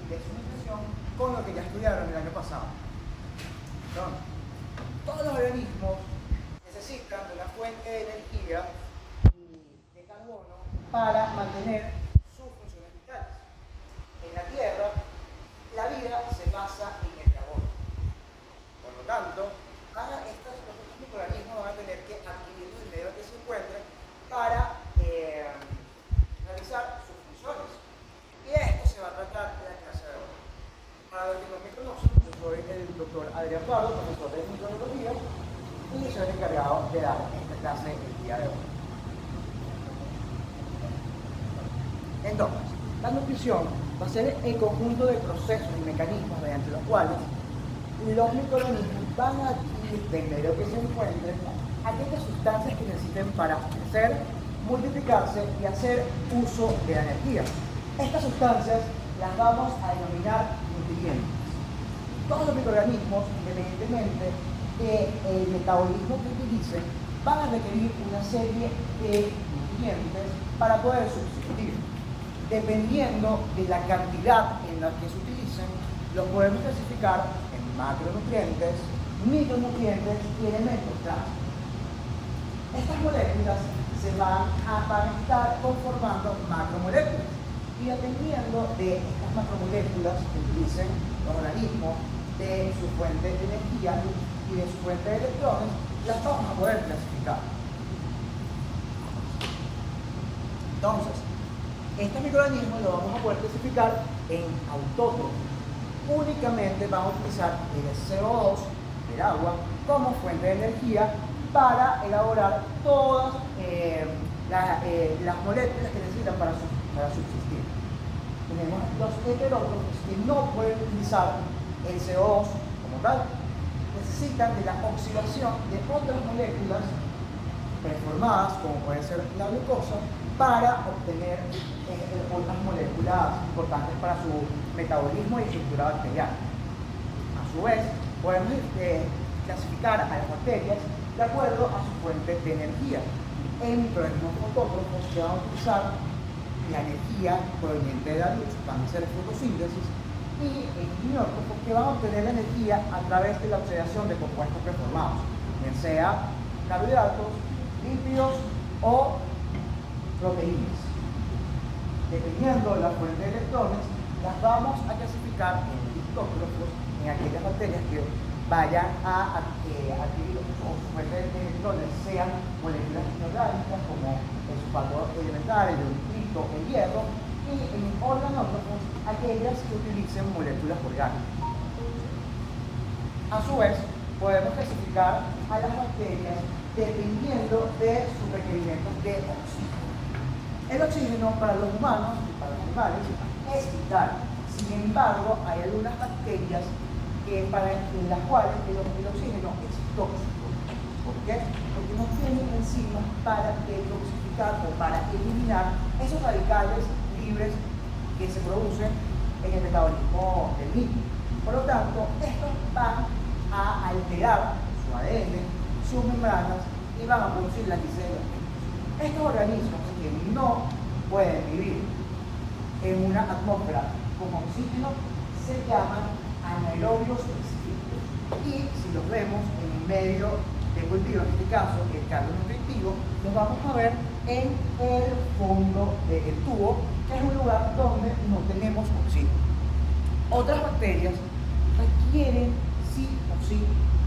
de suministración con lo que ya estudiaron el año pasado. Entonces, todos los organismos necesitan de una fuente de energía y de carbono para mantener sus funciones vitales. En la Tierra, la vida se basa en el carbono. Por lo tanto, estos microorganismos van a tener que adquirir el medio que se encuentren para realizar sus funciones. Y de esto se va a tratar en la clase de hoy. Para los que no me conocen, yo soy el doctor Adrián Pardo, profesor de microbiología, y soy el encargado de dar esta clase el día de hoy. Entonces, la nutrición va a ser el conjunto de procesos y mecanismos mediante los cuales los microorganismos van a adquirir del medio que se encuentren aquellas sustancias que necesiten para crecer, multiplicarse y hacer uso de la energía. Estas sustancias las vamos a denominar nutrientes. Todos los microorganismos, independientemente del metabolismo que utilicen, van a requerir una serie de nutrientes para poder subsistir. Dependiendo de la cantidad en la que se utilicen, los podemos clasificar en macronutrientes, micronutrientes y elementos clave. Estas moléculas se van a estar conformando macromoléculas y dependiendo de estas macromoléculas que utilicen los organismos, de su fuente de energía y de su fuente de electrones, las vamos a poder clasificar. Entonces, estos microorganismos los vamos a poder clasificar en autótrofos. Únicamente vamos a utilizar el CO2 del agua como fuente de energía para elaborar todas las moléculas que necesitan para subsistir. Tenemos los heterótrofos que no pueden utilizar el CO2 como tal, necesitan de la oxidación de otras moléculas preformadas, como puede ser la glucosa, para obtener otras moléculas importantes para su metabolismo y estructura bacteriana. A su vez, podemos clasificar a las bacterias de acuerdo a su fuente de energía. En microorganismos fotótrofos que van a utilizar la energía proveniente de la luz, van a hacer fotosíntesis, y en quimiótrofos que van a obtener la energía a través de la oxidación de compuestos preformados, bien sea carbohidratos, lípidos o proteínas. Dependiendo de la fuente de electrones, las vamos a clasificar en listótrofos, en aquellas bacterias que vayan a adquirir o su fuente de electrones sean moléculas inorgánicas como el sulfato elemental, el nitrito, el hierro, y en organótrofos aquellas que utilicen moléculas orgánicas. A su vez, podemos clasificar a las bacterias dependiendo de sus requerimientos de oxígeno. El oxígeno para los humanos y para los animales es vital. Sin embargo, hay algunas bacterias en las cuales el oxígeno es tóxico. ¿Por qué? Porque no tienen enzimas para detoxificar o para eliminar esos radicales libres que se producen en el metabolismo del líquido. Por lo tanto, estos van a alterar su ADN, sus membranas y van a producir la glicemia. Estos organismos que no pueden vivir en una atmósfera con oxígeno se llaman anaerobios específicos. Y si los vemos en el medio de cultivo, en este caso el caldo nutritivo, los vamos a ver en el fondo del tubo, que es un lugar donde no tenemos oxígeno. Otras bacterias requieren sí o sí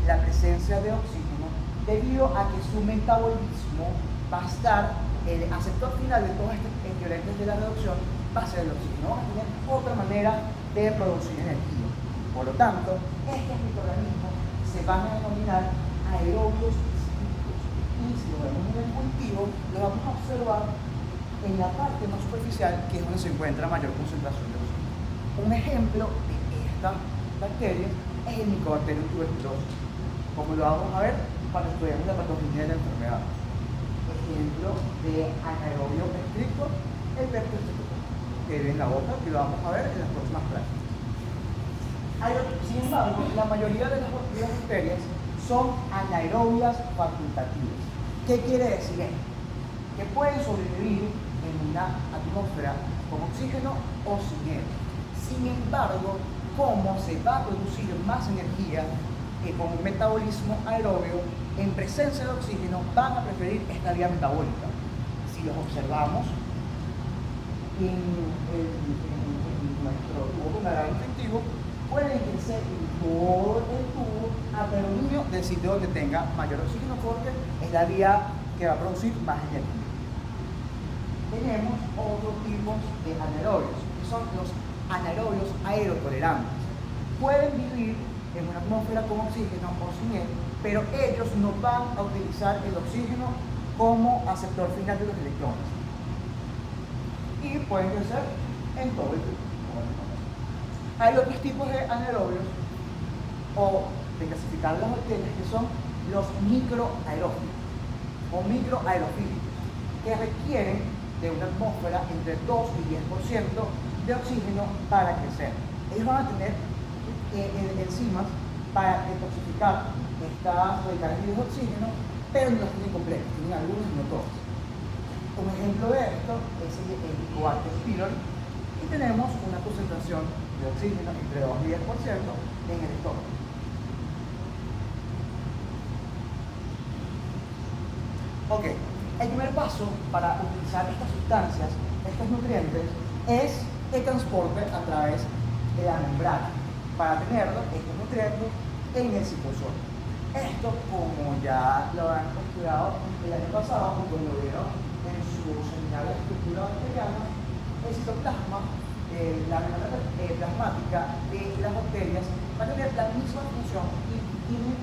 la presencia de oxígeno debido a que su metabolismo va a estar, el aceptor final de todos estos equivalentes de la reducción va a ser el oxígeno. Vamos a tener otra manera de producir energía. Por lo tanto, estos microorganismos se van a denominar aerobios específicos. Y si lo vemos en el cultivo, lo vamos a observar en la parte más superficial, que es donde se encuentra mayor concentración de oxígeno. Un ejemplo de esta bacteria es el Mycobacterium tuberculosis, como lo vamos a ver cuando estudiamos la patogenia de la enfermedad. Ejemplo de anaerobio estricto, el Bacteroideus, que vive en la boca, que lo vamos a ver en las próximas prácticas. Sin embargo, la mayoría de las bacterias son anaerobias facultativas. ¿Qué quiere decir esto? Que pueden sobrevivir en una atmósfera con oxígeno o sin él. Sin embargo, como se va a producir más energía con un metabolismo aeróbio, en presencia de oxígeno van a preferir esta vía metabólica. Si los observamos en nuestro tubo pulmonar infectivo, pueden crecer en todo el tubo hasta el dominio del sitio donde tenga mayor oxígeno, porque es la vía que va a producir más energía. Tenemos otros tipos de anaerobios, que son los anaerobios aerotolerantes. Pueden vivir en una atmósfera con oxígeno o sin él, pero ellos no van a utilizar el oxígeno como aceptor final de los electrones. Y pueden crecer en todo el tubo. Hay otros tipos de anaerobios, o de clasificar las bacterias, que son los microaerófilos o microaerofílicos, que requieren de una atmósfera entre 2 y 10% de oxígeno para crecer. Ellos van a tener enzimas para detoxificar estas radicales libres de oxígeno, pero no las tienen completas, tienen algunas y no todas. Un ejemplo de esto es el Helicobacter pylori, y tenemos una concentración de oxígeno entre 2 y 10% en el estómago. Ok, el primer paso para utilizar estas sustancias, estos nutrientes, es el transporte a través de la membrana para tenerlos, estos nutrientes, en el citosol. Esto, como ya lo han estudiado el año pasado, cuando lo vieron en su seminario de estructura bacteriana, el citoplasma, la membrana plasmática de las bacterias va a tener la misma función y tiene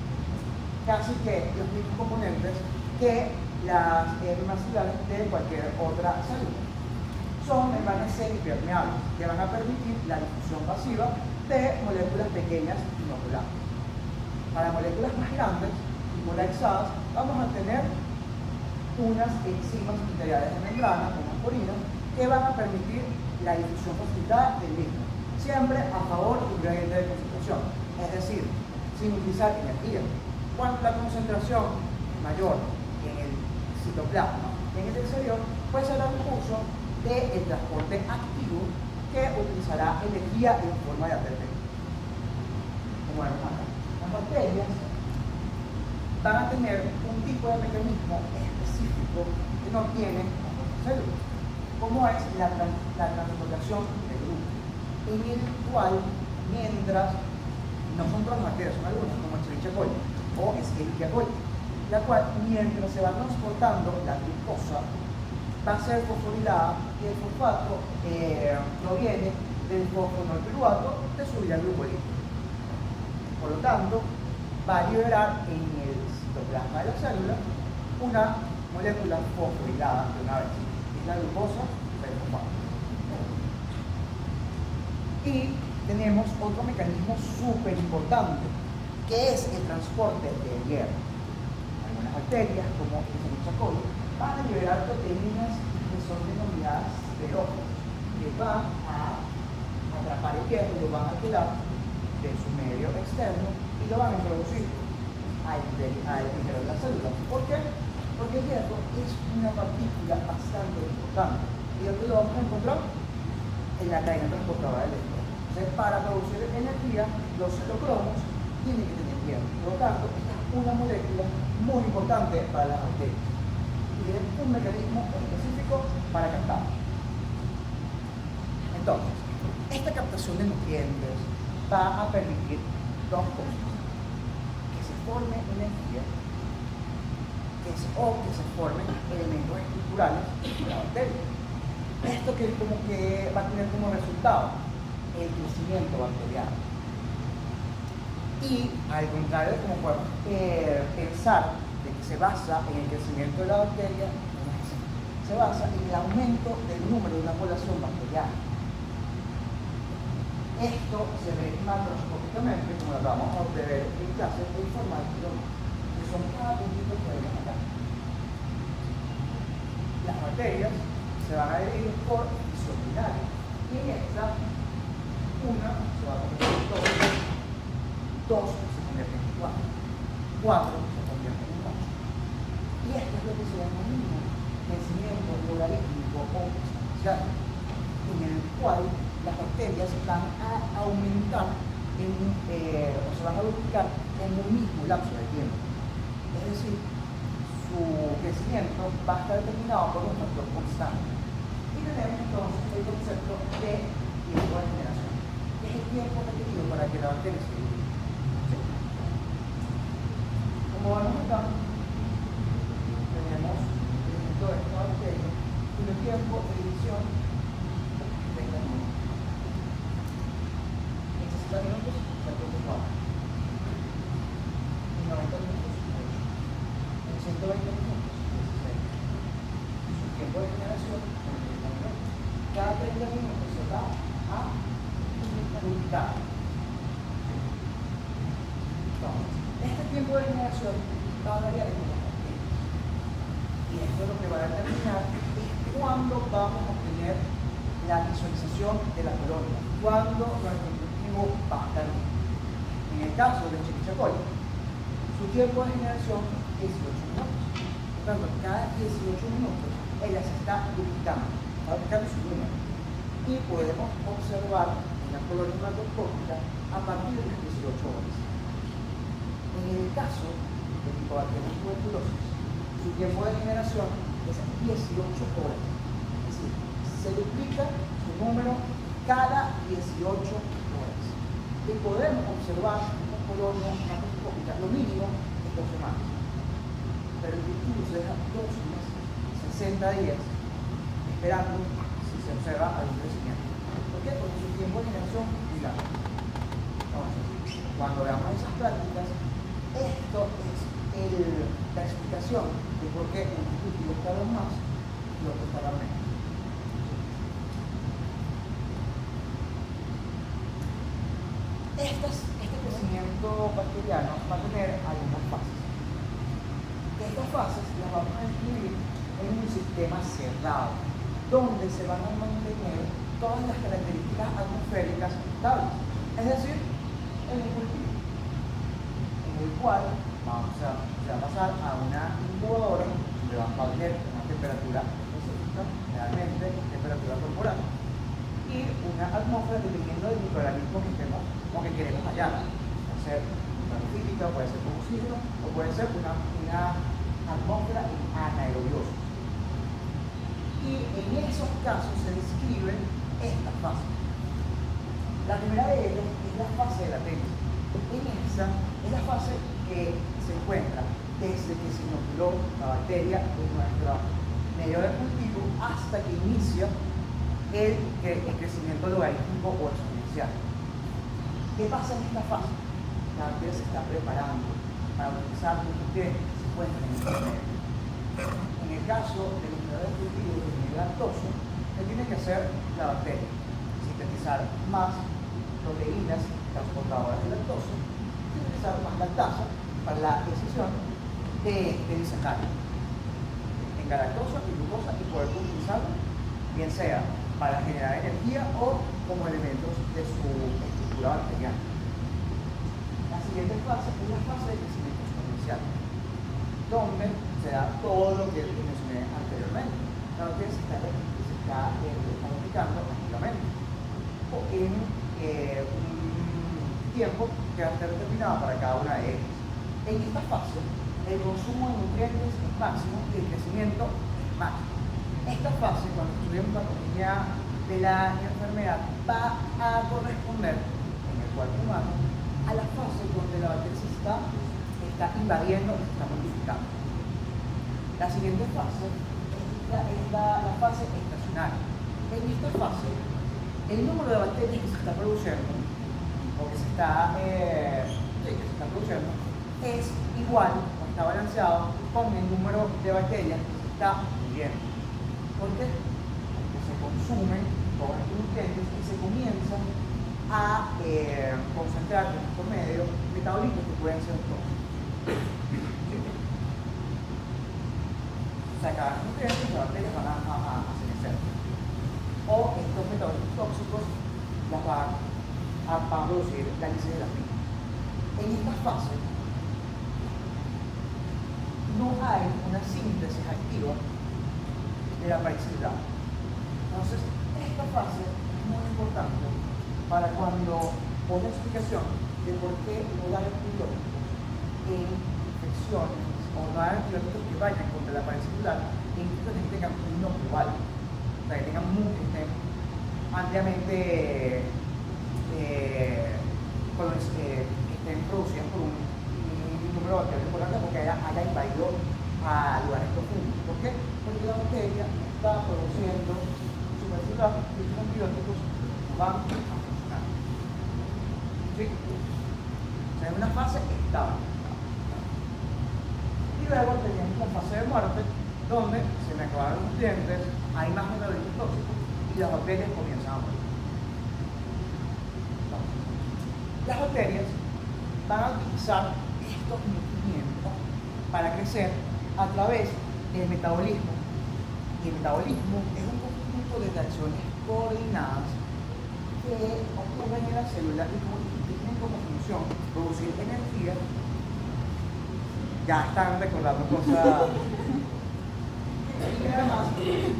casi que los mismos componentes que las membranas celulares de cualquier otra célula. Son membranas semipermeables que van a permitir la difusión pasiva de moléculas pequeñas inoculadas. Para moléculas más grandes y polarizadas vamos a tener unas enzimas interiores de membrana, unas porinas, que van a permitir la difusión facilitada del mismo, siempre a favor de un gradiente de concentración, es decir, sin utilizar energía. Cuando la concentración es mayor en el citoplasma que en el exterior, pues será un uso del transporte activo que utilizará energía en forma de ATP. Como vemos acá, las bacterias van a tener un tipo de mecanismo específico que no tienen otras células, como es la transportación de grupo, en el cual, mientras no son todas las bacterias, son algunas, como Escherichia coli o Escherichia coli, la cual, mientras se va transportando la glucosa, va a ser fosforilada, y el fosfato proviene del fosfonolpiruvato de su vía glucolítica. Por lo tanto, va a liberar en el citoplasma de la célula una molécula fosforilada de una vez, que es la glucosa del fosfato. Y tenemos otro mecanismo súper importante, que es el transporte del hierro. Algunas bacterias, como Escherichia coli, van a liberar proteínas que son denominadas peróxidos, que van a atrapar el hierro y lo van a alquilar de su medio externo y lo van a introducir al interior de la célula. ¿Por qué? Porque el hierro es una partícula bastante importante. ¿Y dónde lo vamos a encontrar? En la cadena transportadora de electrones. Entonces, para producir energía, los citocromos tienen que tener hierro. Por lo tanto, esta es una molécula muy importante para las bacterias. Y tiene un mecanismo específico para captar. Entonces, esta captación de nutrientes va a permitir dos cosas: que se forme energía, que se formen elementos estructurales de la bacteria. Esto que va a tener como resultado el crecimiento bacteriano. Y al contrario de como podemos pensar de que se basa en el crecimiento de la bacteria, no es así. Se basa en el aumento del número de una población bacteriana. Esto se ve macroscópicamente, como lo vamos a ver en clase, en forma de kilómetros, que son cada puntito que vemos acá. Las bacterias se van a dividir por fisión binaria, y en esta, una se va a convertir en dos se convierten en cuatro se convierten en 8. Y esto es lo que se denomina crecimiento logarítmico o exponencial, en el cual las bacterias bacterias van a aumentar o se van a duplicar en un mismo lapso de tiempo. Es decir, su crecimiento va a estar determinado por un factor constante. Y tenemos entonces el concepto de tiempo de generación, que es el tiempo requerido para que la bacteria se divida. ¿Sí? Como vamos acá, tenemos el ejemplo de esta bacteria, cuyo tiempo de división es 30 minutos. En 60 minutos se produce 4. En 90 minutos 8. En 120 minutos 16. Su tiempo de generación es 30 minutos. Cada 30 minutos se va a duplicar. Entonces, este tiempo de generación va a variar en una bacteria. Y esto es lo que va a determinar es cuándo vamos a obtener la visualización de la colonia, cuándo nuestro cultivo va a estar bien. En el caso del Escherichia coli, su tiempo de generación es 18 minutos. Por tanto, cada 18 minutos ella se está duplicando, está duplicando su número. Y podemos observar la colonia macroscópica a partir de las 18 horas. En el caso de Mycobacterium tuberculosis, su tiempo de generación es 18 horas. Es decir, se duplica su número cada 18 horas. Y podemos observar una colonia macroscópica, lo mínimo es 2 semanas. Pero el cultivo se deja 2 meses, 60 días, esperando si se observa algún crecimiento. ¿Por qué? Porque su tiempo de generación es muy largo. Entonces, cuando veamos esas prácticas, esto es la explicación de por qué unos cultivos tardan más y otros tardan menos. Este crecimiento bacteriano va a tener algunas fases. Estas fases las vamos a escribir en un sistema cerrado, donde se van a mantener todas las características atmosféricas estables, es decir, en un cultivo, en el cual se va a pasar a una incubadora donde va a tener una temperatura específica, realmente temperatura corporal, y una atmósfera dependiendo del microorganismo que estemos o que queremos hallar. Puede ser física, puede ser como oxígeno, o puede ser una atmósfera anaerobiosa. Y en esos casos se describen estas fases. La primera de ellas es la fase de latencia. En esa es la fase que se encuentra desde que se inoculó la bacteria en nuestro medio de cultivo hasta que inicia el crecimiento logarítmico o exponencial. ¿Qué pasa en esta fase? La bacteria se está preparando para utilizar los nutrientes que se encuentran en el medio. En el caso de los medios de cultivo que tienen lactosa, ¿qué tiene que hacer la bacteria? Sintetizar más proteínas transportadoras de lactosa, sintetizar más lactasa para la decisión de disacáridos. En galactosa y glucosa y poder utilizarlo, bien sea para generar energía o como elementos de su estructura bacteriana. La siguiente fase es la fase de crecimiento exponencial, donde se da todo lo que mencioné anteriormente. La bacteria se está multiplicando activamente o en un tiempo que va a estar determinado para cada una de ellas. En esta fase, el consumo de nutrientes es máximo y el crecimiento es máximo. Esta fase, cuando estudiamos la patología de la enfermedad, va a corresponder en el cuerpo humano a la fase donde la bacteria se está invadiendo y se está modificando. La siguiente fase es la fase estacionaria. En esta fase, el número de bacterias que se está produciendo o que se está produciendo es igual o está balanceado con el número de bacterias que se está muriendo. ¿Por qué? Porque se consumen todos estos nutrientes y se comienzan a concentrar en nuestro medio metabolitos que pueden ser tóxicos. Sacar nutrientes y las bacterias van a senecer. O estos metabolitos tóxicos las van a producir la lisis de la piel. En esta fase no hay una síntesis activa de la pared celular. Entonces, esta fase es muy importante para cuando una explicación de por qué no dar antibióticos en infecciones o no dar antibióticos que vayan contra la pared celular en infecciones que tengan un inocual, o sea, que tengan que estén ampliamente que estén producidas por un número de bacterias importante porque haya invadido a lugares profundos. ¿Por qué? Porque la bacteria está produciendo supercelular y los antibióticos van a funcionar. ¿Sí? O sea, en una fase estable. Y luego tenemos la fase de muerte, donde se me acabaron los nutrientes, hay más metabolitos tóxicos y las bacterias comienzan a morir. Las bacterias van a utilizar estos nutrientes para crecer a través del metabolismo. Y el metabolismo es un conjunto de reacciones coordinadas que ocurren en la célula y tienen como función producir energía. Ya están recordando cosas. Y además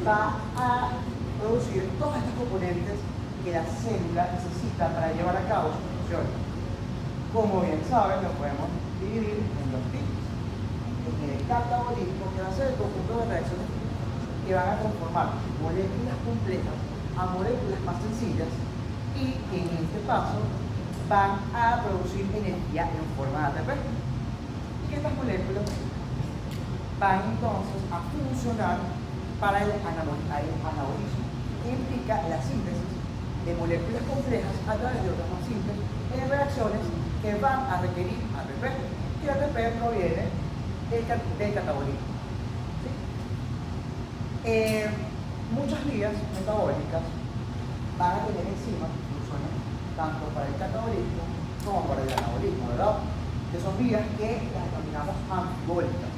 va a producir todos estos componentes que la célula necesita para llevar a cabo su función. Como bien saben, lo podemos dividir en dos tipos. En el catabolismo, que va a ser el conjunto de reacciones que van a transformar moléculas complejas a moléculas más sencillas y que en este paso van a producir energía en forma de ATP. Y que estas moléculas van entonces a funcionar para el anabolismo, que implica la síntesis de moléculas complejas a través de otras más simples en reacciones que van a requerir ATP, y el ATP proviene del catabolismo. ¿Sí? Muchas vías metabólicas van a tener enzimas que funcionan tanto para el catabolismo como para el anabolismo, ¿verdad? Que son vías que las denominamos anfibólicas.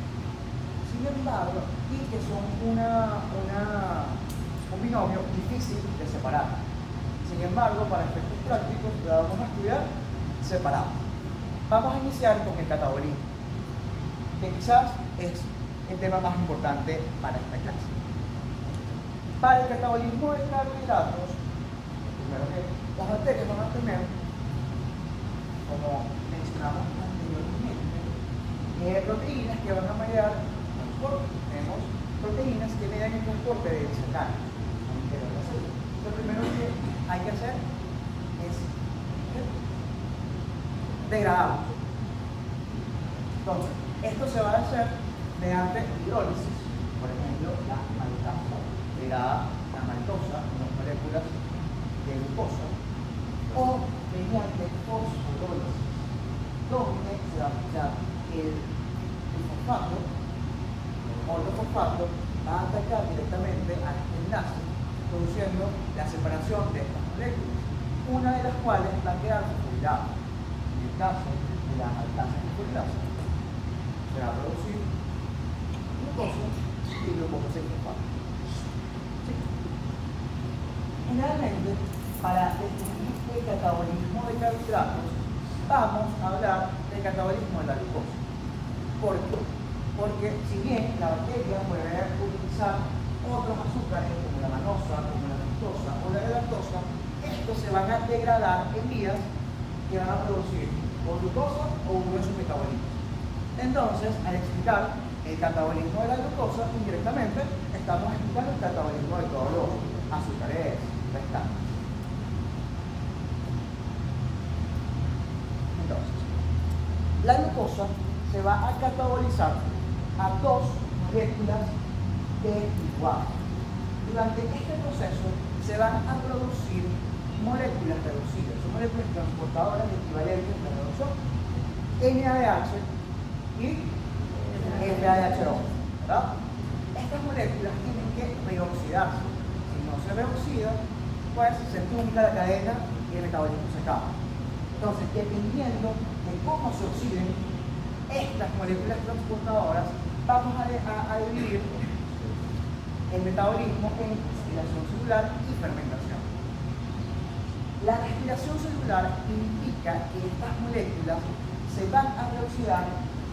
Sin embargo, y que son un binomio difícil de separar. Sin embargo, para efectos prácticos, la vamos a estudiar separado. Vamos a iniciar con el catabolismo, que quizás es el tema más importante para esta clase. Para el catabolismo de carbohidratos, primero que las bacterias van a tener, como mencionamos anteriormente, proteínas que van a mediar transporte. Tenemos proteínas que median el transporte de desenlace. Lo primero que hay que hacer es degradarlo. Entonces, esto se va a hacer mediante hidrólisis. Por ejemplo, la maltasa degrada la maltosa, unas moléculas de glucosa, o mediante fosforólisis, donde se va a aplicar el fosfato, el ortofosfato, va a atacar directamente a este enlace, produciendo la separación de estas moléculas, una de las cuales va a quedar fosforilada. En el caso de la maltasa fosforilasa, se va a producir glucosa y glucosa sin fosfato. ¿Sí? Generalmente, para definir el catabolismo de carbohidratos, vamos a hablar del catabolismo de la glucosa. ¿Por qué? Porque si bien la bacteria puede utilizar otros azúcares como la manosa, como la fructosa o la galactosa, estos se van a degradar en vías que van a producir o glucosa o uno de sus metabolitos. Entonces, al explicar el catabolismo de la glucosa, indirectamente estamos explicando el catabolismo de todos los azúcares restantes. Entonces, la glucosa se va a catabolizar a dos moléculas de igual. Durante este proceso se van a producir moléculas reducidas, son moléculas transportadoras equivalentes a la reducción NADH y FADH2, ¿verdad? Estas moléculas tienen que reoxidarse. Si no se reoxidan, pues se trunca la cadena y el metabolismo se acaba. Entonces, dependiendo de cómo se oxiden estas moléculas transportadoras, vamos a dividir el metabolismo en respiración celular y fermentación. La respiración celular indica que estas moléculas se van a reoxidar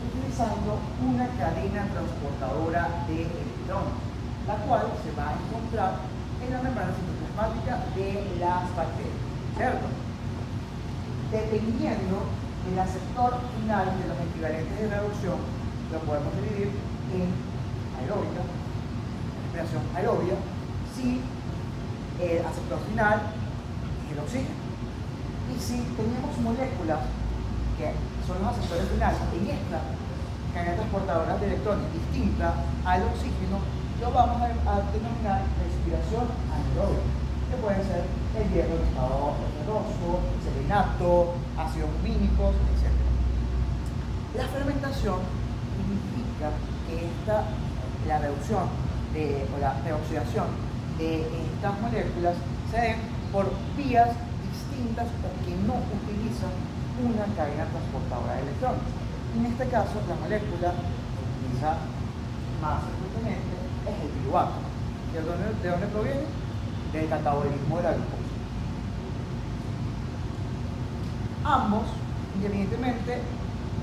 utilizando una cadena transportadora de electrones, la cual se va a encontrar en la membrana citoplasmática de las bacterias, ¿cierto? dependiendo del aceptor final de los equivalentes de reducción, lo podemos dividir en aeróbica, respiración aerobia, si el aceptor final es el oxígeno. Y si tenemos moléculas que son los aceptores finales en esta cadena transportadora de electrones distinta al oxígeno, lo vamos a denominar respiración anaeróbica, que pueden ser el hierro en estado ferroso, selenato, ácidos lumínicos, etc. La fermentación significa que la reducción o la reoxidación de estas moléculas se den por vías distintas o que no utilizan una cadena transportadora de electrones. En este caso, la molécula que utiliza más frecuentemente es el piruvato. ¿De dónde proviene? Del catabolismo de la glucosa. Ambos, independientemente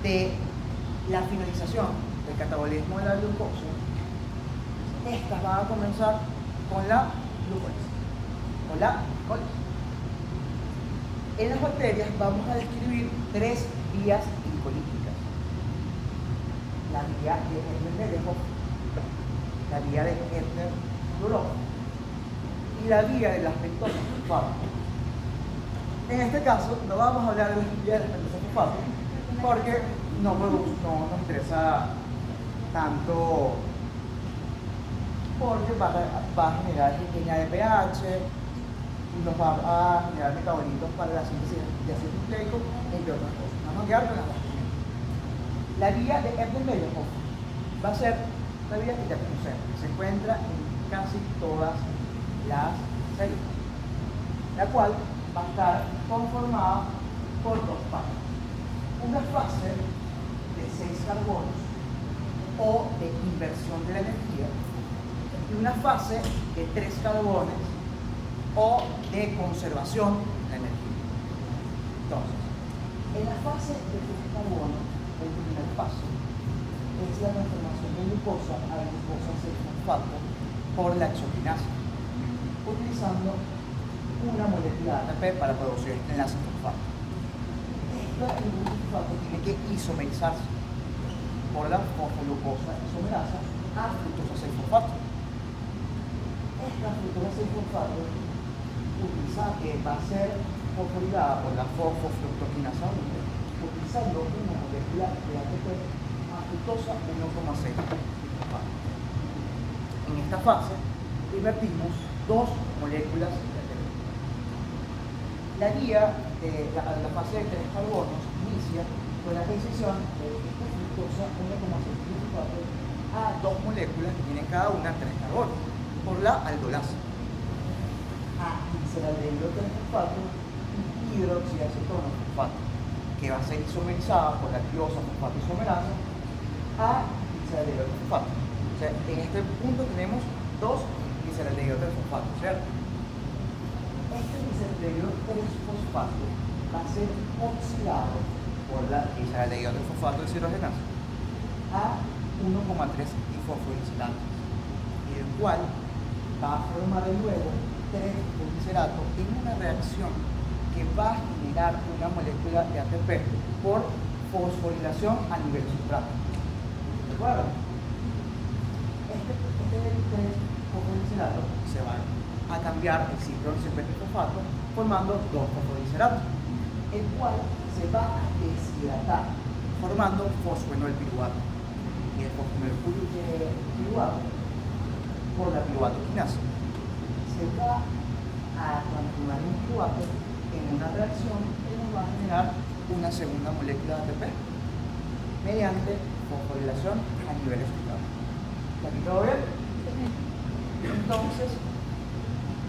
de la finalización del catabolismo de la glucosa, estas van a comenzar con la glucólisis o la glicólisis. En las bacterias vamos a describir tres vías glicolíticas: la vía de Eppner-Bedehoff, la vía de Eppner-Durov y la vía de las pentosas fosfato. En este caso no vamos a hablar de la vía de las pentosas fosfato porque no nos interesa tanto, porque va a generar ingenia de pH, nos va a generar metabolitos para la síntesis de ácido nucleico, entre otras cosas. Vamos a quedar con las dos. La vía de Eppner-Bedehoff va a ser la vía que ya conocemos, que se encuentra en casi todas las células, la cual va a estar conformada por dos fases: una fase de 6 carbonos o de inversión de la energía y una fase de 3 carbones o de conservación de la energía. Entonces, en la fase de 3 carbonos, el primer paso es la transformación de glucosa a glucosa 6-fosfato por la exogenasa, utilizando una molécula de ATP para producir enlace fosfato. Esta fosfato tiene que isomerizarse por la fosfoglucosa isomerasa a fructosa 6-fosfato. Esta fructosa 6-fosfato va a ser fosforilada por la fosfofructoquinasa 1, utilizando una molécula de ATP a fructosa 1,6-fosfato. En esta fase invertimos dos moléculas de ATP. La vía de la fase de 3 carbonos inicia con la decisión de esta fructosa 1,6-fosfato a dos moléculas que tienen cada una 3 carbonos por la aldolasa, a gliceraldehído 3-fosfato y hidroxiacetono fosfato, que va a ser isomerizada por la tiosa fosfato isomerasa a gliceraldehído 3-fosfato. O sea, en este punto tenemos dos gliceraldehído 3-fosfato, ¿cierto? Este gliceraldehído 3-fosfato va a ser oxidado por la gliceraldehído 3-fosfato de deshidrogenasa a 1,3 difosfoglicerato, el cual va a formar luego 3 fosfoglicerato en una reacción que va a generar una molécula de ATP por fosforilación a nivel sustrato. ¿De acuerdo? Este 3 fosfoglicerato se va a cambiar el ciclo del 50-fosfato formando 2 fosfogliceratos, el cual se va a deshidratar formando fosfenolpiruvato. Y el fosfenolpiruvato por la piruvatoquinasa se va a transformar en piruvato en una reacción que nos va a generar una segunda molécula de ATP mediante fosforilación a niveles sustratos. ¿Está aquí todo bien? Entonces,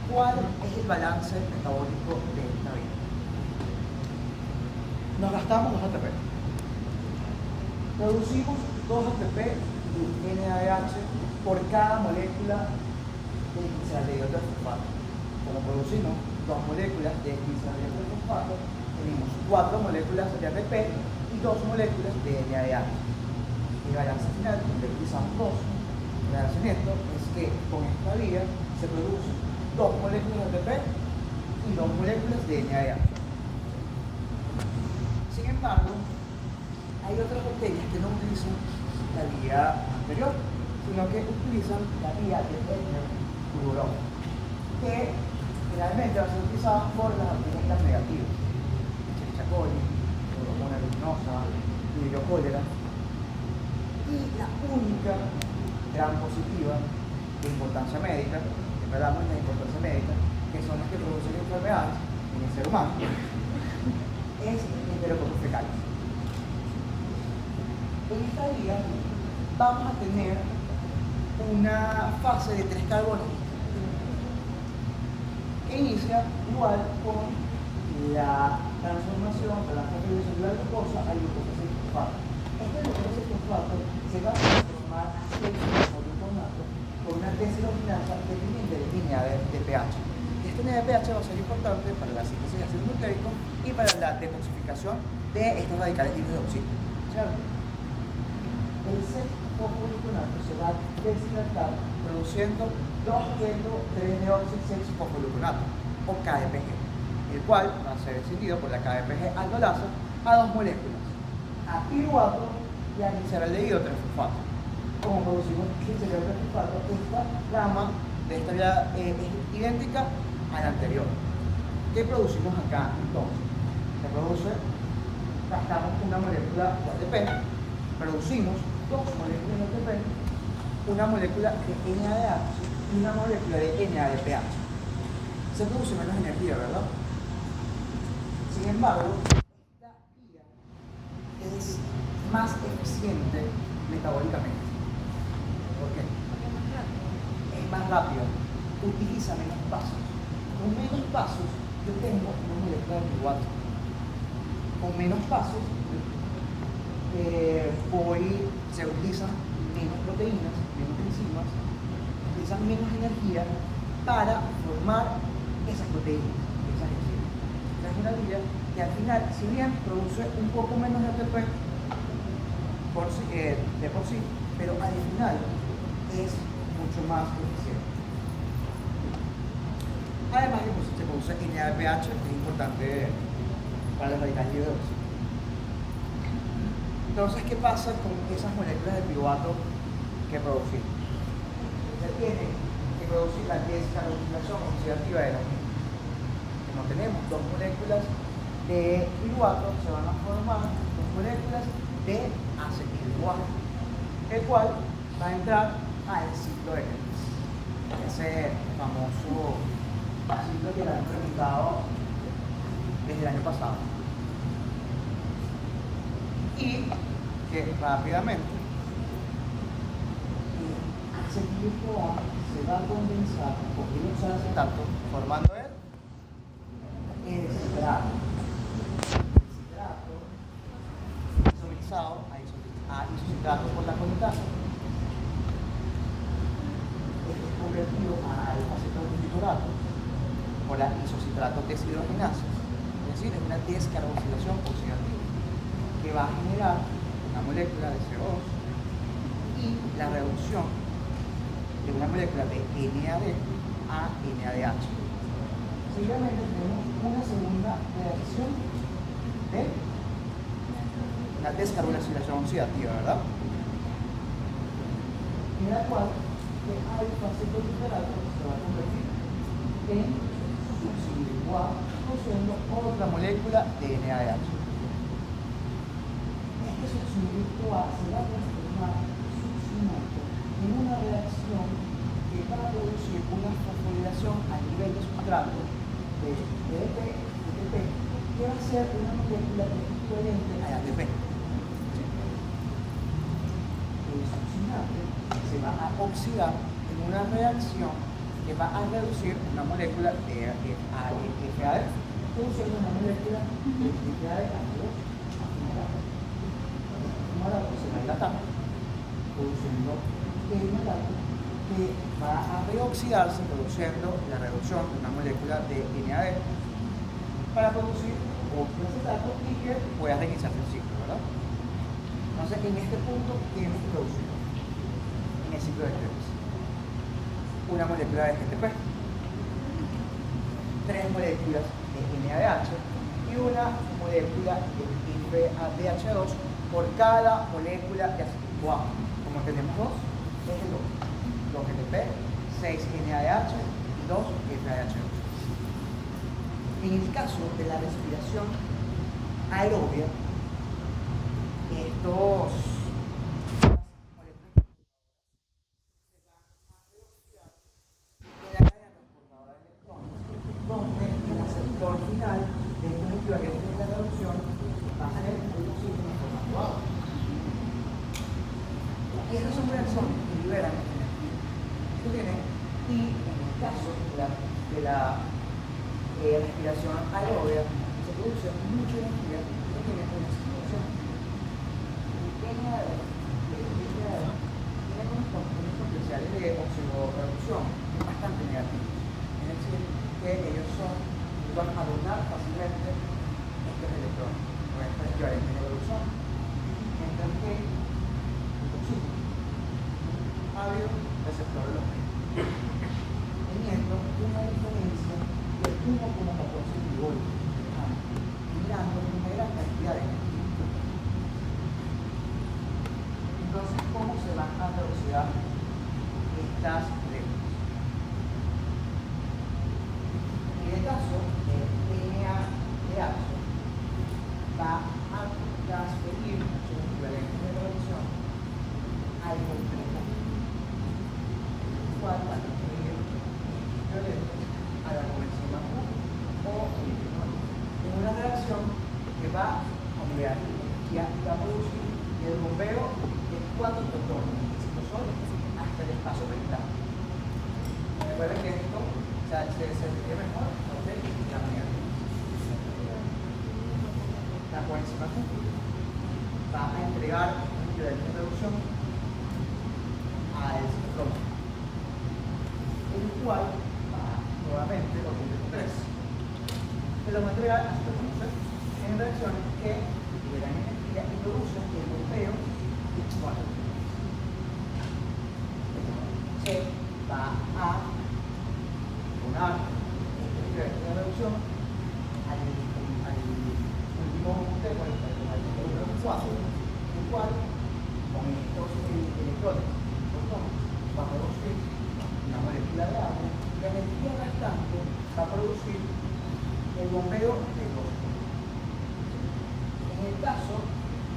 ¿cuál es el balance metabólico de esta vía? Nos gastamos 2 ATP. Producimos 2 ATP y NADH por cada molécula de gliceraldehído 3-fosfato. Como producimos 2 moléculas de gliceraldehído 3-fosfato, tenemos 4 moléculas de ATP y 2 moléculas de NADH. El balance final, donde utilizamos 2, el balance neto es que con esta vía se producen 2 moléculas de ATP y 2 moléculas de NADH. embargo, hay otras bacterias que no utilizan la vía anterior, sino que utilizan la vía de Escherichia que generalmente va a ser utilizada por las bacterias negativas, Escherichia coli, Pseudomonas aeruginosa, Vibrio cholera. Y la única gran positiva de importancia médica, que hablamos de importancia médica, que son las que producen enfermedades en el ser humano, es el Enterococcus fecalis. En esta vía vamos a tener una fase de 3 carbonos que inicia igual con la transformación de la fase de celular glucosa a glucosa 6-fosfato. Este glucosa 6-fosfato se va a transformar a 6-fosfato con una deshidrogenasa dependiente de línea de pH. Esta línea de pH va a ser importante para la síntesis de ácido nucleico y para la detoxificación de estos radicales libres de oxígeno. ¿Cierto? El 6-fosfogluconato se va a deshidratar produciendo 2,3-deoxy-6-fosfogluconato o KDPG, el cual va a ser escindido por la KDPG aldolasa a 2 moléculas, a piruvato y a gliceraldehído 3-fosfato. Como producimos gliceraldehído 3-fosfato, esta rama de esta vía es idéntica a la anterior. ¿Qué producimos acá entonces? Se produce, gastamos una molécula de ATP, producimos 2 moléculas de ATP, una molécula de NADH y una molécula de NADPH. Se produce menos energía, ¿verdad? Sin embargo, esta vía es más eficiente metabólicamente. ¿Por qué? Es más rápida, utiliza menos pasos. Con menos pasos, yo tengo una molécula de piruvato. Con menos pasos, se utilizan menos proteínas, menos enzimas, utilizan menos energía para formar esas proteínas, esas enzimas. Esa es una vía que al final, si bien produce un poco menos de ATP de por sí, pero al final es mucho más eficiente. Además, se produce NADPH, que es importante para los radicales libres de oxígeno. Entonces, ¿qué pasa con esas moléculas de piruvato que producimos? Se tiene que producir la descarboxilación oxidativa de las mismas. Como tenemos 2 moléculas de piruvato, se van a formar 2 moléculas de acetilguano, el cual va a entrar al ciclo de Krebs. Ese famoso ciclo que lo han implementado desde el año pasado. Y que rápidamente el acetil-CoA se va a condensar con hidroxalacetato formando el citrato. El citrato isomerizado a isocitrato por la conectasa. Esto es convertido a alfa-cetobutirato por la isocitrato deshidrogenasa. Es decir, es una descarboxilación oxidativa que va a generar una molécula de CO2 y la reducción de una molécula de NAD a NADH. Seguidamente tenemos una segunda reacción de una descarboxilación oxidativa, ¿verdad? En la cual el alfa-cetobutirato se va a convertir en succinil-CoA produciendo otra molécula de NADH. Este succinil-CoA se va a transformar succinato en una reacción que va a producir una fosforilación a nivel de sustrato de ATP, que va a ser una molécula equivalente a ATP. El succinato se va a oxidar en una reacción que va a reducir una molécula de FAD, produciendo una molécula de FAD se va a dilatar, produciendo el malato que va a reoxidarse, produciendo la reducción de una molécula de NAD para producir otro acetato y que pueda reiniciarse el ciclo, ¿verdad? Entonces, en este punto, ¿qué hemos producido? En el ciclo de Krebs, una molécula de GTP, 3 moléculas de NADH y una molécula molécula de FADH2 por cada molécula de acetil CoA. Como tenemos dos, es el 2 GTP, 6 NADH y 2 FADH2. En el caso de la respiración aerobia, estos donde el receptor final de este núcleo que tiene la reducción va a tener un oxígeno formando agua. Y esas son reacciones que liberan energía. Esto tiene, y en el caso de la respiración aeróbica, se produce mucha energía que tiene una situación. Tiene unos componentes potenciales de oxidorreducción bastante negativos. Es decir, que ellos van a donar fácilmente estos electrones. Por esta equivalente de reducción, mientras que el oxígeno ha habido receptor de los medios, teniendo una diferencia de 1,14 milivolts, generando una gran cantidad de energía. Entonces, ¿cómo se van a reducir estas moléculas? En el caso de NADH, va a transferir su equivalente de reducción al complejo, el cual va a transferir equivalentes a la coenzima Q o en una reacción que va a liberar energía y va a producir el bombeo de 4 protones de citosol hasta el espacio mental. Recuerden que esto se describe mejor de la manera. La coenzima Q va a entregar un nivel de reducción al citoplasma, el cual va nuevamente por complejo 3. Se lo va a entregar a citoplasma en reacciones que liberan energía y producen el bombeo de 4. Se va a donar este nivel de reducción al último complejo, al número 4, el cual con estos electrones va a producir una molécula de agua y la energía restante va a producir el bombeo de 2. En el caso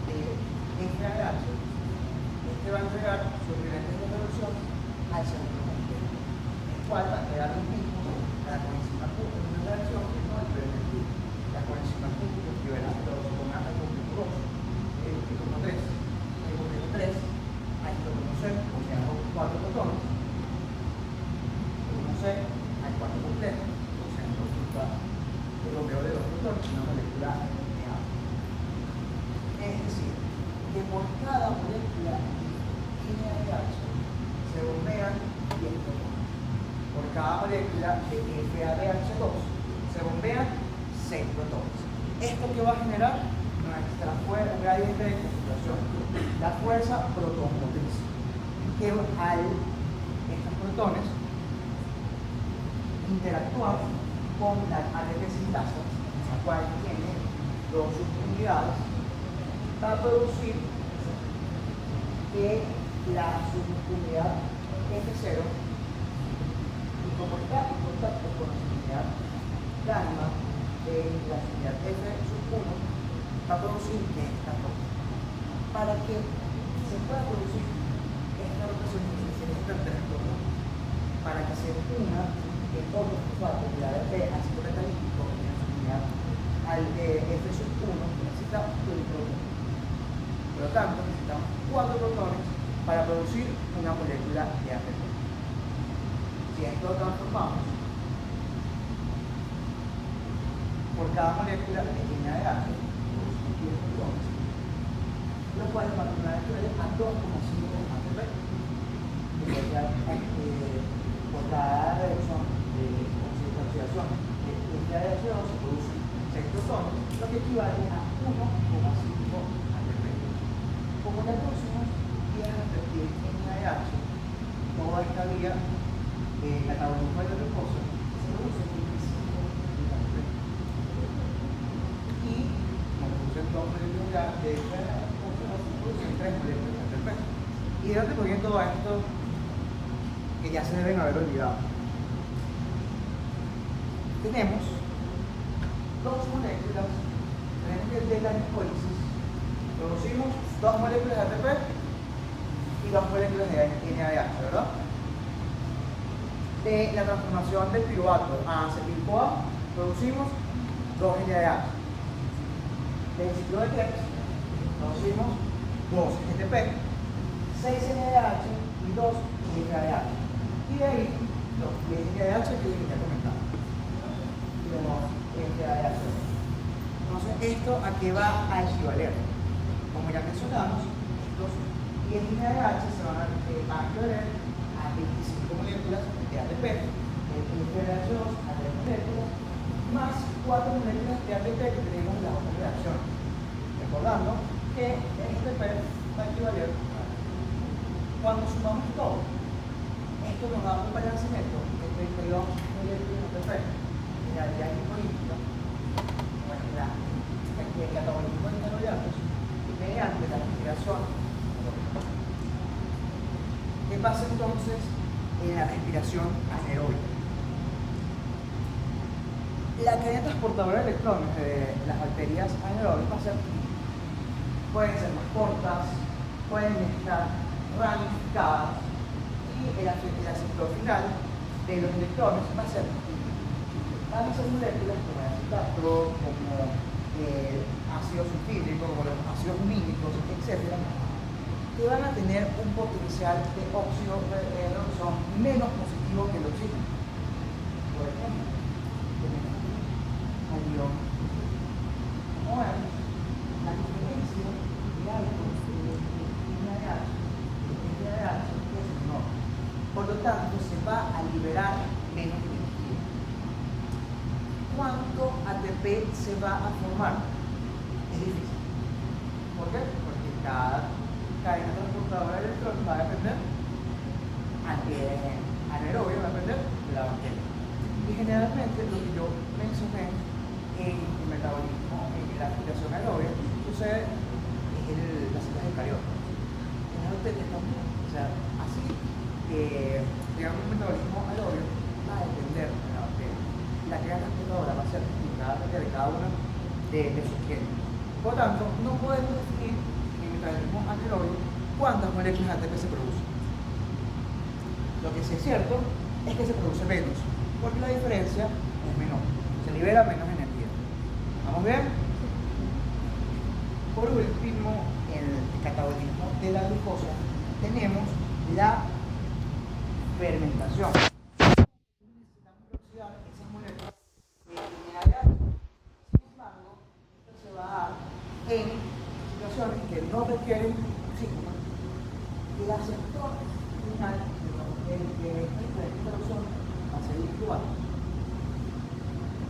de FADH, este va a entregar sus niveles de reducción al segundo complejo, el cual va a entregar los mismos a la coenzima Q en una reacción que no libera energía. La coenzima Q libera con al complejo 2, el complejo 3. El complejo 3, al citoplasma C, considerando 4 protones. El complejo C, al 4 complejo, considerando el bombeo de 2 protones, una molécula de agua. Es decir, que por cada molécula de NADH se bombean 10 protones. Por cada molécula de FADH2 se bombean 6 protones. ¿Esto que va a generar? Un gradiente de concentración. La fuerza proton-motriz. Que al estos protones interactúan con la ATP sintasa, la cual tiene 2 subunidades, va a producir que la subunidad F0, y como está en contacto con la subunidad gamma de la subunidad F1, va a producir esta rotación. Para que se pueda producir esta rotación se necesitan 3 protones. Para que se una el ortofosfato de la ADP ácido catalítico en la subunidad al F1 necesita un protón. Por lo tanto, necesitamos 4 protones para producir una molécula de ATP. Si esto lo transformamos, por cada molécula de NADH, producimos 10 protones, lo cual va a tomar a 2,5 ATP. Por cada reducción de oxidación de FADH2 se producen 6 protones, lo que equivale a 1,5 ATP. Como la próxima vía a repetir NADH, toda esta vía de catabolismo de glucosa se produce 25 ATP. Y ya de producen 3 moléculas de ATP. ¿Y de dónde proviene todo esto? Que ya se deben haber olvidado. Tenemos 2 moléculas, tenemos que de la glicólisis producimos 2 moléculas de ATP y 2 moléculas de NADH, ¿verdad? De la transformación del piruvato a acetil-CoA producimos 2 NADH. Del ciclo de Krebs producimos 2 ATP, 6 NADH y 2 NADH. Y de ahí los NADH que les ya comentado. Los NADH. Entonces, ¿esto a qué va a equivaler? Como ya mencionamos, estos 10 NADH se van a equivaler a 25 moléculas de ATP, el NADH2 a 3 moléculas, más 4 moléculas de ATP que tenemos en la otra reacción. Recordando que el ATP va a equivaler cuando sumamos todo. Esto nos da un balanceamiento de 32 moléculas de ATP. La realidad glicolítica, el catabolismo de carbohidratos, mediante la respiración. ¿Qué pasa entonces en la respiración anaeróbica? La cadena transportadora de electrones de las bacterias anaeróbicas pueden ser más cortas, pueden estar ramificadas y el efecto final de los electrones va a ser van a ser moléculas como el acetato, como ácido sulfídrico, como los ácidos mínicos, etc., que van a tener un potencial de óxido de reducción menos positivo que el oxígeno. Por ejemplo, tenemos al ion. Como vemos, la diferencia de átomos de NADH es menor. Por lo tanto, se va a liberar menos energía. ¿Cuánto ATP se va a formar? Es difícil. ¿Por qué? Porque cada cadena transportadora de electrones va a depender, anaerobio va a depender de la bacteria. Y generalmente lo que yo mencioné en el metabolismo, en la respiración aerobia, sucede en las células eucariotas. En las bacterias también. O sea, así, digamos, el metabolismo aerobio va a depender de la bacteria. La cadena transportadora va a ser de cada una de sus genes. Por lo tanto, no podemos definir metabolismo anaerobio cuántas moléculas de ATP se producen. Lo que sí es cierto es que se produce menos, porque la diferencia es menor, se libera menos energía. ¿Vamos bien? Por último, en el catabolismo de la glucosa tenemos la fermentación. Necesitamos oxidar esas moléculas de NADH. Sin embargo, esto se va a dar en situaciones que no requieren oxígeno. El aceptor final de esta interacción va a ser el piruvato,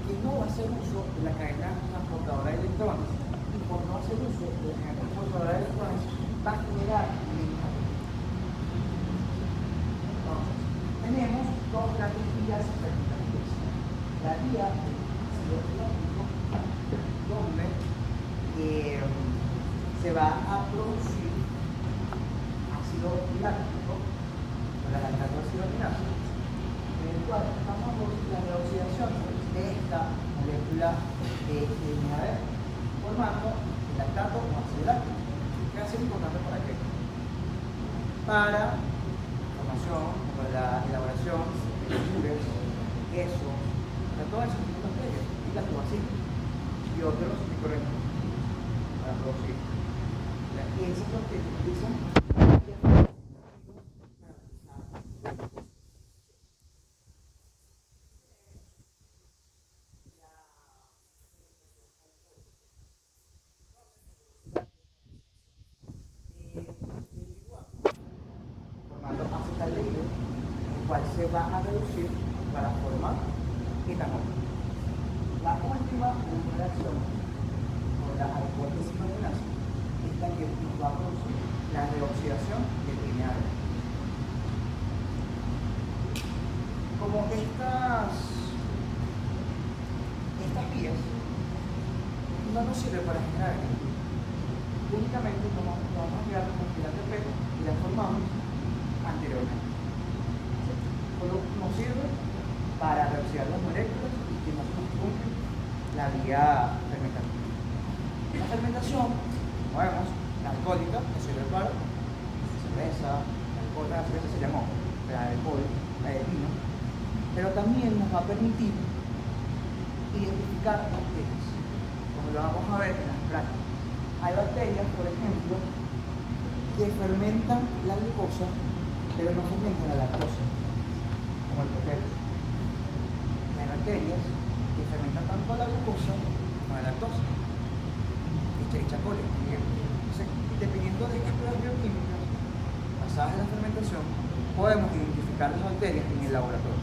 que no va a hacer uso de la cadena transportadora de electrones, y por no hacer uso de la cadena transportadora de electrones va a generar menos ATP. Entonces, tenemos dos grandes vías fermentativas. La vía del ácido láctico, donde se va a producir ácido láctico, o la lactato ácido aminasa, en el cual vamos a producir la reoxidación de esta molécula de NADH, formando el lactato o ácido láctico. ¿Qué va a ser importante para qué? Para la formación, para la elaboración de yogures, quesos, de todas esas bacterias, y las lactobacilos y otros microorganismos para producir. Y eso es lo que utilizan formando acetaldehído, el cual se va a reducir para formar etanol. La última reacción, o la alcohólisis aminasa, es la que nos va a producir la reoxidación del NADH. Como estas vías no nos sirven para generar energía, únicamente vamos a mirar como que la ATP y la formamos anteriormente. Solo nos sirve para reducir las moléculas y que nos cumple la vía fermentativa. La fermentación, como vemos, la alcohólica, que sirve para cerveza, alcohol, la cerveza se llamó, la de alcohol, la de vino, pero también nos va a permitir identificar bacterias, como lo vamos a ver en las prácticas. Hay bacterias, por ejemplo, que fermentan la glucosa, pero no fermentan la lactosa, como el potato. Hay bacterias que fermentan tanto la glucosa como la lactosa. Escherichia coli, por ejemplo. Entonces, dependiendo de qué pruebas bioquímicas basadas en la fermentación, podemos identificar las bacterias en el laboratorio.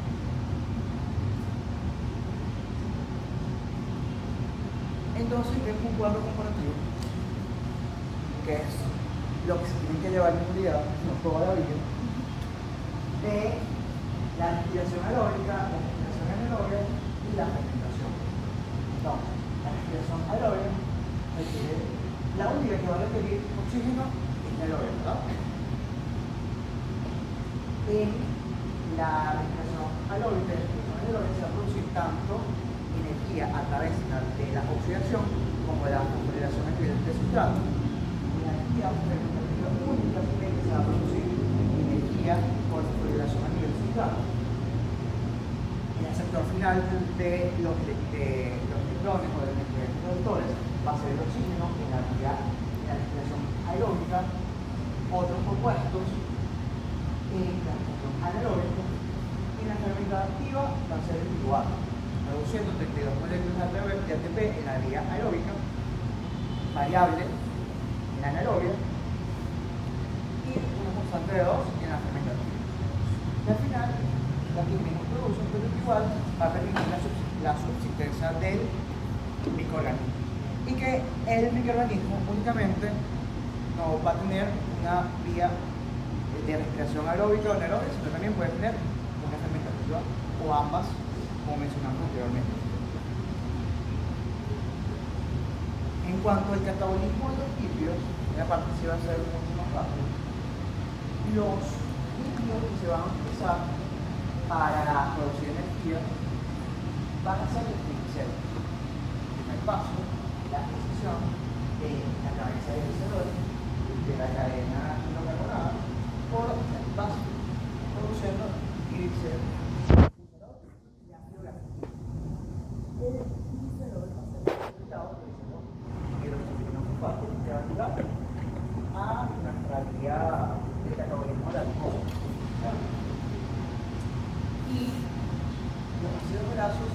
Entonces, tenemos un cuadro comparativo, que es lo que se tiene que llevar en unidad, no toda la vida, de la respiración aeróbica, la respiración anaeróbica y la fermentación. Entonces, la respiración aeróbica requiere, la única que va a requerir oxígeno es la aeróbica, ¿verdad? En la respiración aeróbica, se va a producir tanto energía a través de la oxidación como de la fosforilación equivalente del sustrato. La energía fermentativa únicamente se va a producir energía por fosforilación a nivel sustrato. El receptor final de los electrones o de los receptores va a ser el oxígeno en la respiración aeróbica. Otros compuestos en la respiración anaeróbica y en la fermentativa va a ser el igual, produciendo 32 moléculas de ATP en la vía aeróbica, variable en la anaerobia y una constante de 2 en la fermentativa. Y al final, la que menos produce, pero igual va a permitir la subsistencia del microorganismo. Y que el microorganismo únicamente no va a tener una vía de respiración aeróbica o anaeróbica, sino también puede tener una fermentativa o ambas, como mencionamos anteriormente. En cuanto al catabolismo de los lípidos, la parte sí va a ser mucho más rápido. Los lípidos que se van a utilizar para producir energía van a ser los triglicéridos. En primer paso, la adquisición de la cabeza del glicerol, de la cadena hidrocarbonada, por el paso, produciendo triglicéridos. A nuestra vía de catabolismo de alcohol. Y los ácidos grasos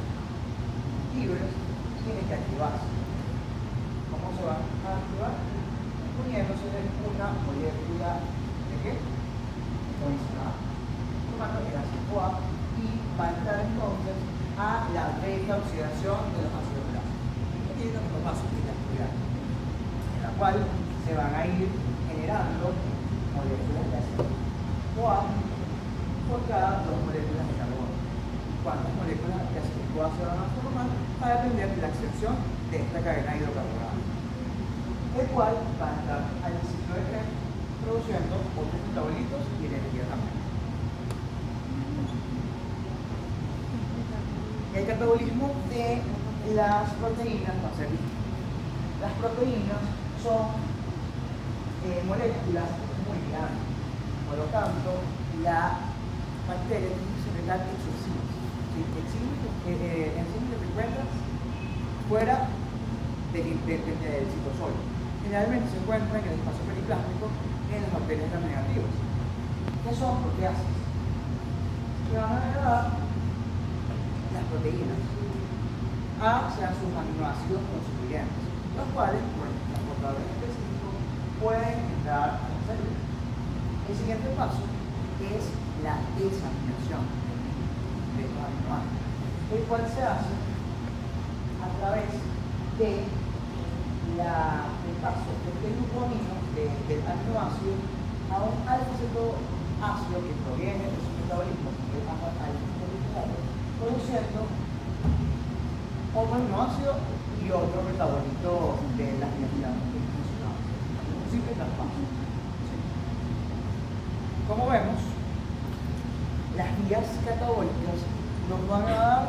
libres tienen que activarse. ¿Cómo se van a activar? Uniéndose una molécula de qué? Comisionada. Tomando el ácido CoA y va a entrar entonces a la beta oxidación de los ácidos grasos. Aquí hay los pasos de la actividad, en la cual se van a ir generando moléculas de ácido CoA por cada 2 moléculas de carbono. ¿Cuántas moléculas de ácido CoA se van a formar? Va a depender de la extensión de esta cadena hidrocarbonada, el cual va a entrar al ciclo de Krebs produciendo otros metabolitos y energía también. El catabolismo de las proteínas va a ser distinto. Las proteínas son moléculas muy grandes, por lo tanto, la bacteria tiene que secretar exoncinas. Enzimas que se encuentran fuera del citosol. Generalmente se encuentran en el espacio periplásmico en las bacterias gram negativas. ¿Qué son proteasas? Que van a agregar las proteínas hacia sus aminoácidos constituyentes, los cuales, por el transportador específico, pueden entrar a la célula. El siguiente paso es la desaminación de estos aminoácidos, el cual se hace a través del paso del grupo amino del aminoácido a un alfa-cetoácido que proviene de su metabolismo, que es alfa-cetoácido, produciendo otro aminoácido y otro metabolito de las identidades funcionales. traspaso. ¿Sí? Como vemos, las vías catabólicas nos van a dar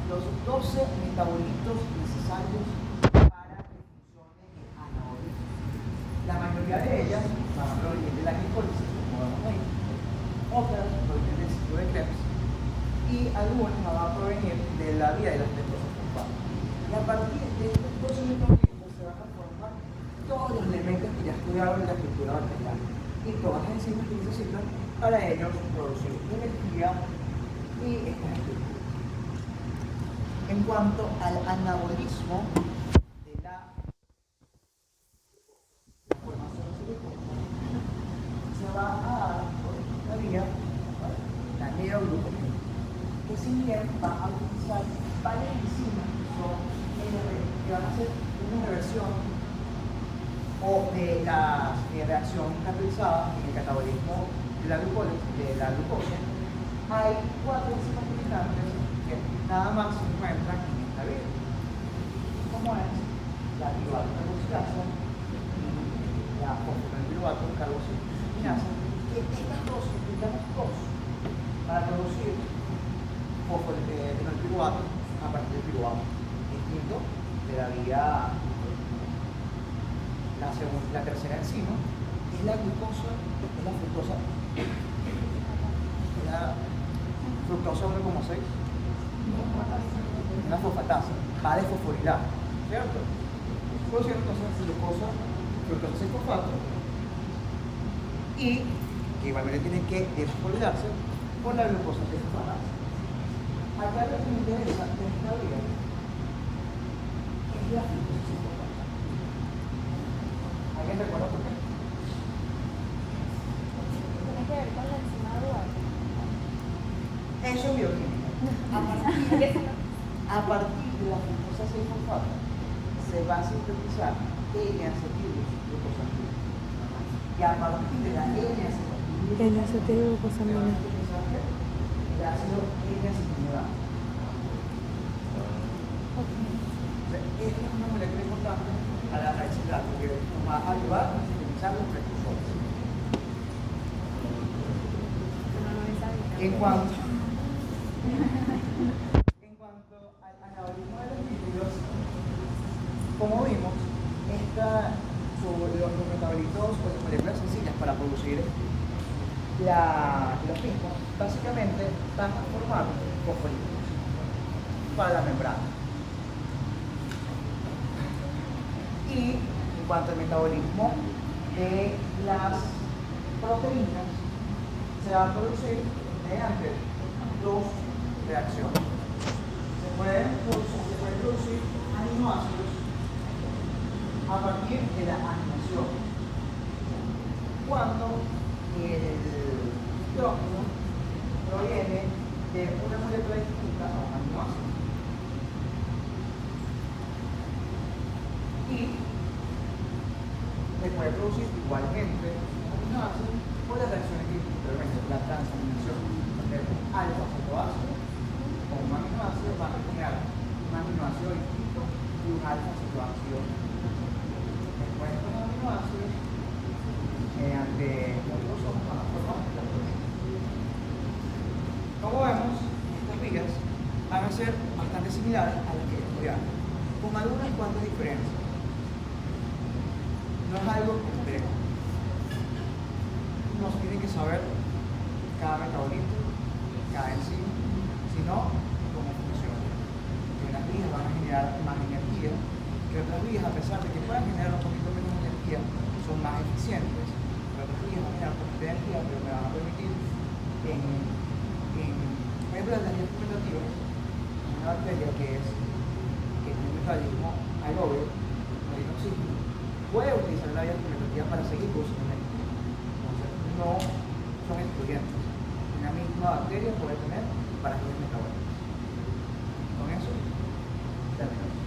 los 12 metabolitos necesarios para que funcione el anabolismo. La mayoría de ellas van a provenir de la glicólisis, como vemos ahí. Otras provienen del ciclo de Krebs y algunas van a provenir de la vía de las pentosas fosfato. Y a partir de estos 12 metabolitos se van a formar todos los elementos que ya estudiaron en la estructura bacteriana y todas las enzimas que necesitan para ellos producir energía y estas estructuras. En cuanto al anabolismo de la formación de glucosa, se va a dar por esta vía, la neoglucosa, que si bien va a utilizar varias enzimas que van a hacer una reversión o de la reacción catalizada en el catabolismo de la glucosa, hay 4 enzimas dominantes que nada más se encuentran en esta vía, como es la piruvato carboxilasa y la fosforiluvato carboxilasa, que estas dos utilizamos dos para producir fosforiluvato a partir del piruvato, distinto de la vía. La tercera enzima es la glucosa, es la fructosa, fructosa 1,6, una fosfatasa, va de fosforilar, ¿cierto? Produciendo entonces glucosa, fructosa 6 fosfato, y que igualmente tiene que desfosforilarse con la glucosa 6 fosfatasa. Acá lo que me interesa de esta vía es la fructosa 6 fosfatasa. ¿Alguien recuerda por qué? Tiene que ver con la enzima dual. Eso es bioquímica. A partir de la fructosa 6 fosfato se va a sintetizar N-acetilglucosamina. Y a partir de la N-acetilglucosamina. el ácido N-acetilglucosamina. Esta es una molécula importante a la raícidad porque nos va a ayudar a sintetizar los precursores. En cuanto al anabolismo de los lípidos, como vimos, los metabolitos o las moléculas sencillas para producir los mismos, básicamente van a formar fosfolípidos para la membrana. Y en cuanto al metabolismo de las proteínas, se va a producir mediante dos reacciones. Se pueden producir aminoácidos a partir de la animación. Cuando el hidrógeno proviene de una molécula distinta a un aminoácido. Y se puede producir igualmente un aminoácido por las reacciones que intervienen, la transaminación de alfa-cetoácido o un aminoácido va a generar un aminoácido distinto y un alfa-cetoácido. Después de estos aminoácidos, mediante los lisosomas van a formar la proteína. Como vemos, estas vías van a ser bastante similares a las que ya estudiamos, con algunas cuantas diferencias. No es algo complejo. No se tiene que saber cada metabolito, cada enzima, sino cómo funciona. Que unas vías van a generar más energía, que otras vías, a pesar de que puedan generar un poquito menos de energía, son más eficientes. Que otras vías van a generar un poquito de energía, pero me van a permitir, por ejemplo, las vías fermentativas, una bacteria que tiene un metabolismo aeróbico, no tiene oxígeno, puede utilizar la vía fermentativa para seguir produciendo energía. Entonces, no son excluyentes. Una misma bacteria puede tener varias vías metabólicas. Con eso, terminamos.